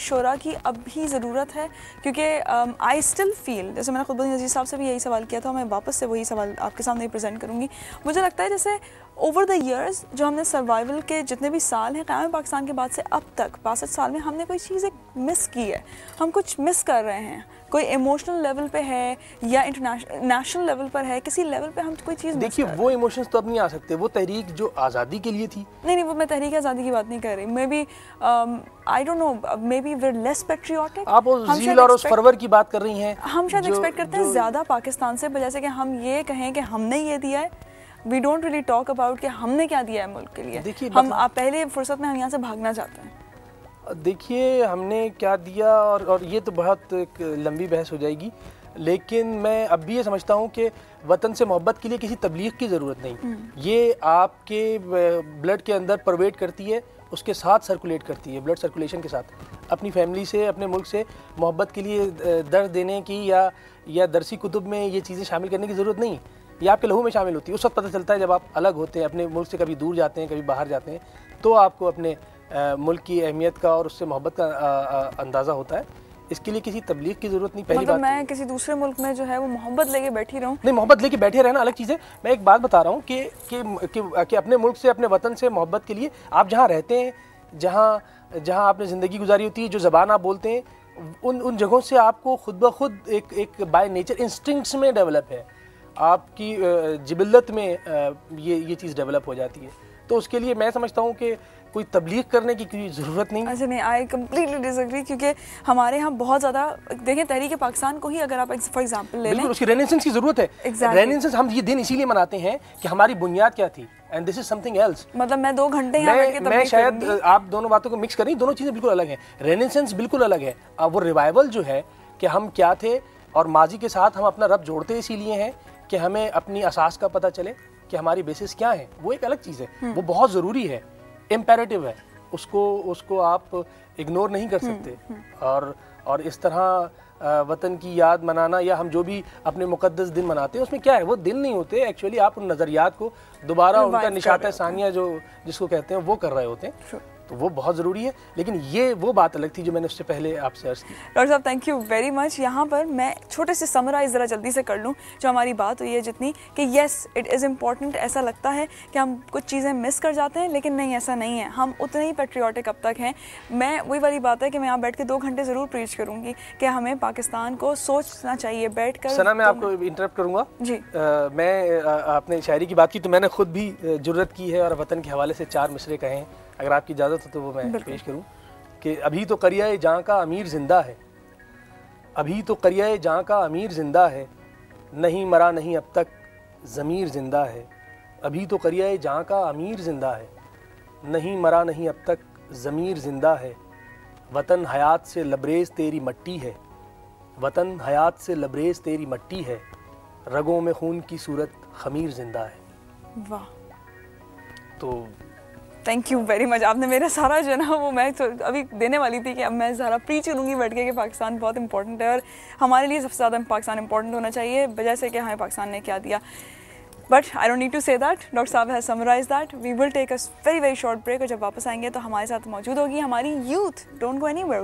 शोरा की अब भी ज़रूरत है, क्योंकि आई स्टिल फील, जैसे मैंने खुद नज़ीर साहब से भी यही सवाल किया था, मैं वापस से वही सवाल आपके सामने प्रेजेंट करूँगी। मुझे लगता है जैसे ओवर द ईयर्स जो हमने सर्वाइवल के जितने भी साल हैं क़याम पाकिस्तान के बाद से अब तक 62 साल में हमने कोई चीज़ एक मिस की है, हम कुछ मिस कर रहे हैं, कोई इमोशनल लेवल पे है या इंटरनेशनल लेवल पर है, किसी लेवल पे हम कोई चीज़ देखिए वो इमोशंस तो अब नहीं आ सकते, वो तहरीक जो आज़ादी के लिए थी। नहीं, वो मैं तहरीक आज़ादी की बात नहीं कर रही, maybe I don't know, maybe we less patriotic. आप उस ज़ील और उस फरवर की बात कर रही हैं। हम शायद एक्सपेक्ट करते हैं ज़्यादा पाकिस्तान से, जैसे कि हम ये कहें कि हमने ये दिया है, we don't really talk about कि हमने क्या दिया है मुल्क के लिए। देखिए हम पहले फुर्सत में हम यहाँ से भागना चाहते हैं। देखिए हमने क्या दिया, और ये तो बहुत एक लंबी बहस हो जाएगी, लेकिन मैं अब भी ये समझता हूँ कि वतन से मोहब्बत के लिए किसी तबलीग की ज़रूरत नहीं, ये आपके ब्लड के अंदर परवेट करती है, उसके साथ सर्कुलेट करती है, ब्लड सर्कुलेशन के साथ। अपनी फैमिली से, अपने मुल्क से मोहब्बत के लिए दर्द देने की या दरसी कुतुब में ये चीज़ें शामिल करने की ज़रूरत नहीं, ये आपके लहू में शामिल होती है। उस वक्त पता चलता है जब आप अलग होते हैं, अपने मुल्क से कभी दूर जाते हैं, कभी बाहर जाते हैं, तो आपको अपने मुल्क की अहमियत का और उससे मोहब्बत का अंदाज़ा होता है। इसके लिए किसी तबलीग की ज़रूरत नहीं। पहली बात मैं किसी दूसरे मुल्क में जो है वो मोहब्बत लेके बैठी रहूं, नहीं, मोहब्बत लेके बैठे रहना अलग चीज़ है। मैं एक बात बता रहा हूँ कि अपने मुल्क से, अपने वतन से मोहब्बत के लिए आप जहाँ रहते हैं, जहाँ आपने ज़िंदगी गुजारी होती है, जो ज़बान आप बोलते हैं, उन जगहों से आपको खुद ब खुद एक बाय नेचर इंस्टिंक्ट्स में डेवलप है, आपकी जिबिल्लत में ये चीज़ डेवलप हो जाती है। तो उसके लिए मैं समझता हूँ कि कोई तबलीग करने की कोई ज़रूरत नहीं। अच्छा नहीं, आई कम्प्लीटली डिसएग्री, क्योंकि हमारे यहाँ बहुत ज़्यादा, देखें तहरीक पाकिस्तान को ही अगर आप फॉर एग्जांपल ले लें, उसकी रेनेसेंस की ज़रूरत है। रेनेसेंस हम ये दिन इसीलिए मनाते हैं कि हमारी बुनियाद क्या थी, and this is something else. मतलब मैं 2 घंटे यहाँ बैठ के मैं शायद आप दोनों बातों को मिक्स करें, दोनों चीज़ें बिल्कुल अलग हैं। रेनेसेंस बिल्कुल अलग है, वो रिवाइवल जो है कि हम क्या थे और माजी के साथ हम अपना रब जोड़ते इसीलिए हैं कि हमें अपनी असास का पता चले कि हमारी बेसिस क्या है, वो एक अलग चीज़ है, वो बहुत ज़रूरी है, इम्पेरेटिव है, उसको आप इग्नोर नहीं कर सकते। और इस तरह वतन की याद मनाना या हम जो भी अपने मुकद्दस दिन मनाते हैं, उसमें क्या है, वो दिन नहीं होते एक्चुअली, आप उन नज़रियात को दोबारा उनका निशात सानिया जो जिसको कहते हैं वो कर रहे होते हैं, तो वो बहुत ज़रूरी है। लेकिन ये वो बात अलग थी जो मैंने उससे पहले आपसे अर्ज़ की। डॉक्टर साहब थैंक यू वेरी मच। यहाँ पर मैं छोटे से समराइज़ ज़रा जल्दी से कर लूँ जो हमारी बात हुई है जितनी, कि येस इट इज़ इम्पॉर्टेंट। ऐसा लगता है कि हम कुछ चीज़ें मिस कर जाते हैं, लेकिन नहीं, ऐसा नहीं है, हम उतने ही पेट्रियाटिक अब तक हैं। मैं वही वाली बात है कि मैं यहाँ बैठ के 2 घंटे ज़रूर प्रीच करूँगी कि हमें पाकिस्तान को सोचना चाहिए बैठ कर। सना मैं आपको इंटरप्ट करूँगा जी। मैं आपने शायरी की बात की तो मैंने खुद भी जुर्रत की है और वतन के हवाले से 4 मिसरे कहे हैं, अगर आपकी इजाज़त हो तो वो मैं पेश करूं कि अभी तो करियाए जहाँ का अमीर जिंदा है, अभी तो करियाए जहाँ का अमीर जिंदा है, नहीं मरा नहीं अब तक ज़मीर जिंदा है। अभी तो करियाए जहाँ का अमीर जिंदा है, नहीं मरा नहीं अब तक ज़मीर जिंदा है। वतन हयात से लबरेज़ तेरी मट्टी है, वतन हयात से लबरेज़ तेरी मट्टी है, रगों में खून की सूरत खमीर जिंदा है। वाह, तो थैंक यू वेरी मच। आपने मेरा सारा जो है ना वो मैं तो अभी देने वाली थी कि अब मैं सारा प्रीच करूँगी बैठ के कि पाकिस्तान बहुत इंपॉर्टेंट है और हमारे लिए सबसे ज़्यादा पाकिस्तान इंपॉर्टेंट होना चाहिए, बजाय से कि हमें पाकिस्तान ने क्या दिया। But I don't need to say that, doctor साहब has summarise that. We will take a very short break और जब वापस आएंगे तो हमारे साथ मौजूद होगी हमारी यूथ। Don't go anywhere.